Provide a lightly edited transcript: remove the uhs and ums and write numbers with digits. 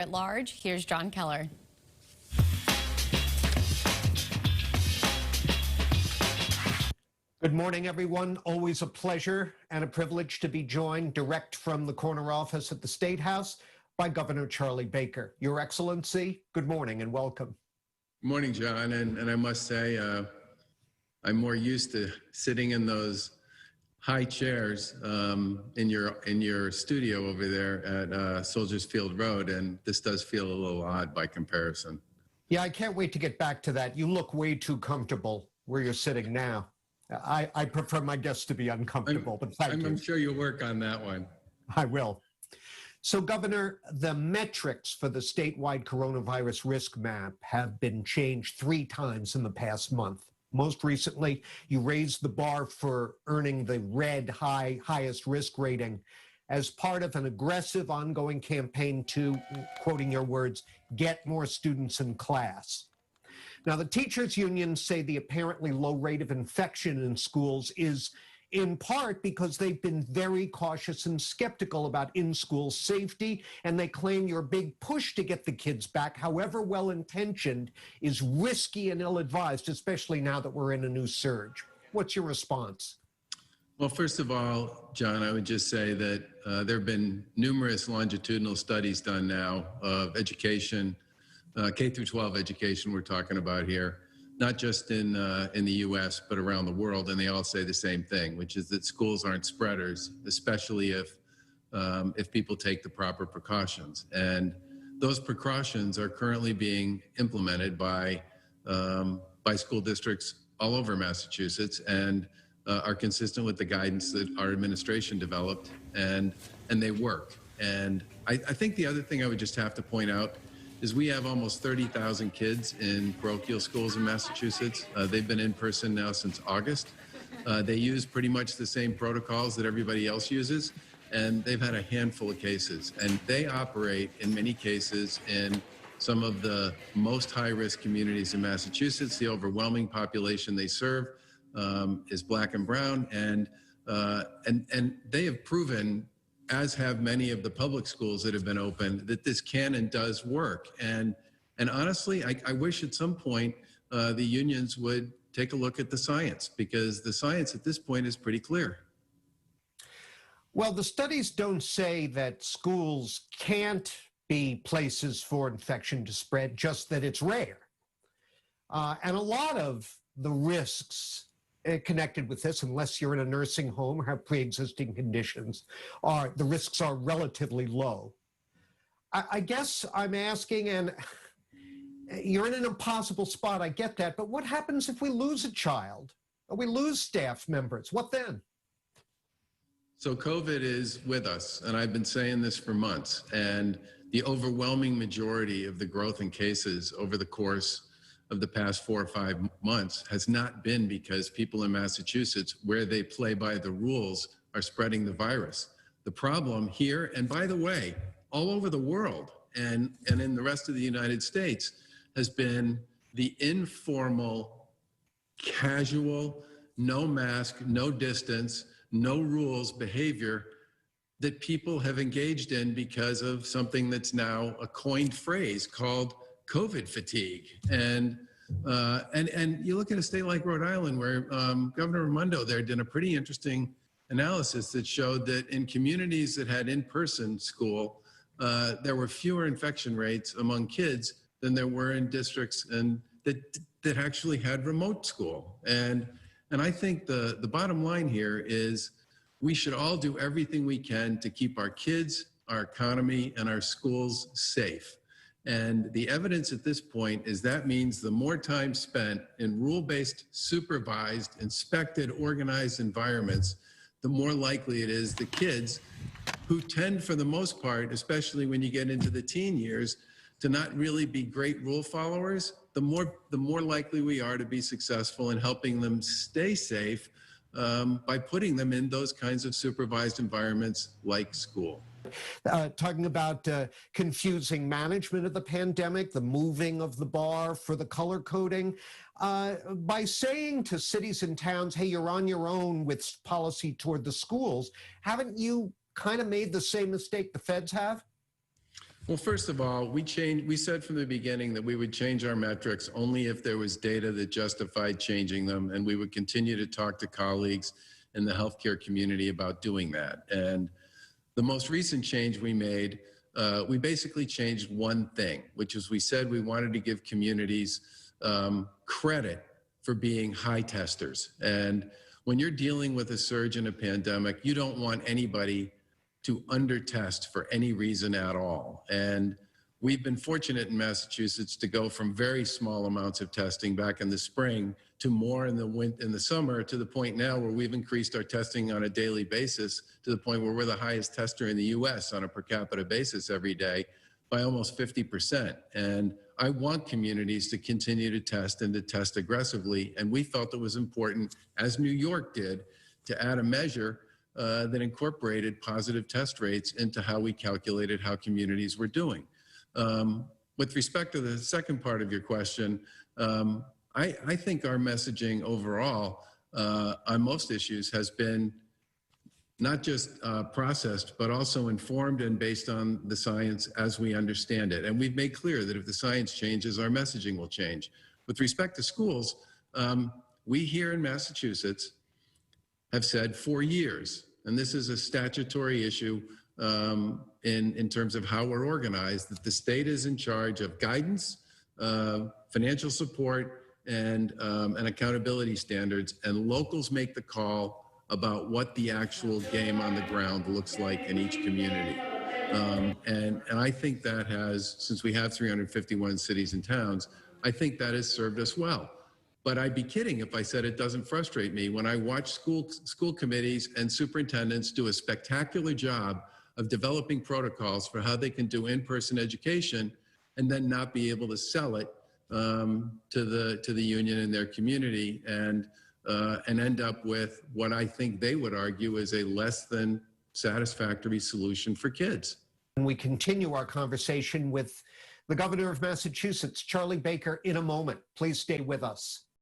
At large, here's Jon Keller. Good morning, everyone. Always a pleasure and a privilege to be joined direct from the corner office at the State House by Governor Charlie Baker. Your Excellency, good morning and welcome. Good morning, John. And I must say, I'm more used to sitting in those high chairs in your studio over there at Soldiers Field Road, and this does feel a little odd by comparison. Yeah, I can't wait to get back to that. You look way too comfortable where you're sitting now. I prefer my guests to be uncomfortable, but thank you. I'm sure you'll work on that one. I will. So, Governor, the metrics for the statewide coronavirus risk map have been changed 3 times in the past month. Most recently, you raised the bar for earning the red highest risk rating as part of an aggressive ongoing campaign to, quoting your words, get more students in class. Now, the teachers' unions say the apparently low rate of infection in schools is in part because they've been very cautious and skeptical about in-school safety, and they claim your big push to get the kids back, however well-intentioned, is risky and ill-advised, especially now that we're in a new surge. What's your response? Well, first of all, John, I would just say that there have been numerous longitudinal studies done now of education, K through 12 education we're talking about here, not just in the U.S., but around the world, and they all say the same thing, which is that schools aren't spreaders, especially if people take the proper precautions. And those precautions are currently being implemented by school districts all over Massachusetts and are consistent with the guidance that our administration developed, and they work. And I think the other thing I would just have to point out is we have almost 30,000 kids in parochial schools in Massachusetts. They've been in person now since August. They use pretty much the same protocols that everybody else uses, and they've had a handful of cases. And they operate, in many cases, in some of the most high-risk communities in Massachusetts. The overwhelming population they serve is Black and brown, and they have proven, as have many of the public schools that have been open, that this can and does work. And honestly, I wish at some point the unions would take a look at the science, because the science at this point is pretty clear. Well, the studies don't say that schools can't be places for infection to spread, just that it's rare. And a lot of the risks connected with this, unless you're in a nursing home or have pre-existing conditions, the risks are relatively low. I guess I'm asking, and you're in an impossible spot, I get that, but what happens if we lose a child or we lose staff members? What then? So COVID is with us, and I've been saying this for months, and the overwhelming majority of the growth in cases over the course of the past 4 or 5 months has not been because people in Massachusetts, where they play by the rules, are spreading the virus. The problem here, and by the way, all over the world and in the rest of the United States, has been the informal, casual, no mask, no distance, no rules behavior that people have engaged in because of something that's now a coined phrase called COVID fatigue. And you look at a state like Rhode Island, where Governor Raimondo there did a pretty interesting analysis that showed that in communities that had in-person school, there were fewer infection rates among kids than there were in districts that actually had remote school. And I think the bottom line here is we should all do everything we can to keep our kids, our economy, and our schools safe. And the evidence at this point is that means the more time spent in rule-based, supervised, inspected, organized environments, the more likely it is the kids, who tend for the most part, especially when you get into the teen years, to not really be great rule followers, the more likely we are to be successful in helping them stay safe by putting them in those kinds of supervised environments like school. Talking about confusing management of the pandemic, the moving of the bar for the color coding, by saying to cities and towns, hey, you're on your own with policy toward the schools, haven't you kind of made the same mistake the feds have? Well, first of all, we said from the beginning that we would change our metrics only if there was data that justified changing them, and we would continue to talk to colleagues in the healthcare community about doing that. And the most recent change we made, we basically changed one thing, which is we said we wanted to give communities credit for being high testers. And when you're dealing with a surge in a pandemic, you don't want anybody to under-test for any reason at all. And we've been fortunate in Massachusetts to go from very small amounts of testing back in the spring to more in the summer, to the point now where we've increased our testing on a daily basis to the point where we're the highest tester in the US on a per capita basis every day by almost 50%. And I want communities to continue to test and to test aggressively. And we felt it was important, as New York did, to add a measure that incorporated positive test rates into how we calculated how communities were doing. With respect to the second part of your question, I think our messaging overall on most issues has been not just processed, but also informed and based on the science as we understand it. And we've made clear that if the science changes, our messaging will change. With respect to schools, we here in Massachusetts have said for years, and this is a statutory issue in terms of how we're organized, that the state is in charge of guidance, financial support, and accountability standards, and locals make the call about what the actual game on the ground looks like in each community. And I think that has, since we have 351 cities and towns, I think that has served us well. But I'd be kidding if I said it doesn't frustrate me when I watch school committees and superintendents do a spectacular job of developing protocols for how they can do in-person education and then not be able to sell it to the union and their community and end up with what I think they would argue is a less than satisfactory solution for kids. We continue our conversation with the governor of Massachusetts, Charlie Baker, in a moment. Please stay with us.